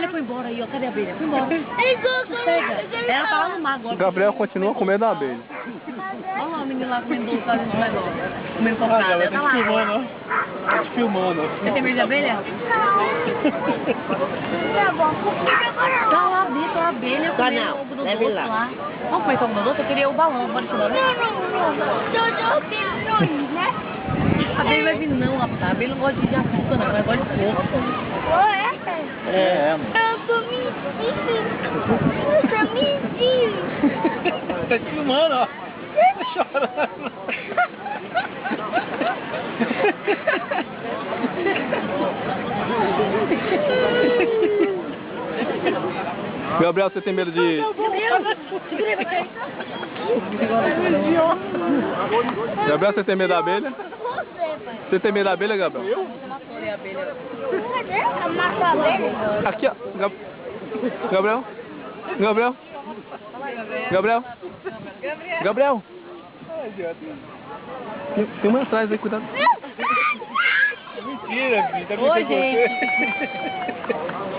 abelha foi embora aí, ó. Cadê a abelha? Foi embora. Pega. Ela tá lá no mar agora. O Gabriel continua com medo da abelha. Olha lá o menino lá comendo doce, fazendo esse negócio. Comendo cocada. Ela Tá tá lá. te filmando, ó. Tá te filmando, ó. Você tem medo de abelha? Tá lá dentro a abelha comendo o do doce lá. Vamos comer o doce? Eu queria o balão. Bora embora. A abelha vai vir não, rapaz. A abelha não gosta de açúcar não, ela gosta de coco. É, tá te filmando, ó. Tá chorando. Gabriel, você tem medo de... Gabriel, você tem medo da abelha? Você tem medo da abelha, Gabriel? Eu? Aqui, ó. Gabriel? Gabriel? Gabriel? Gabriel? Tem uma atrás aí, cuidado. Mentira, filho. Tá Oi, gente.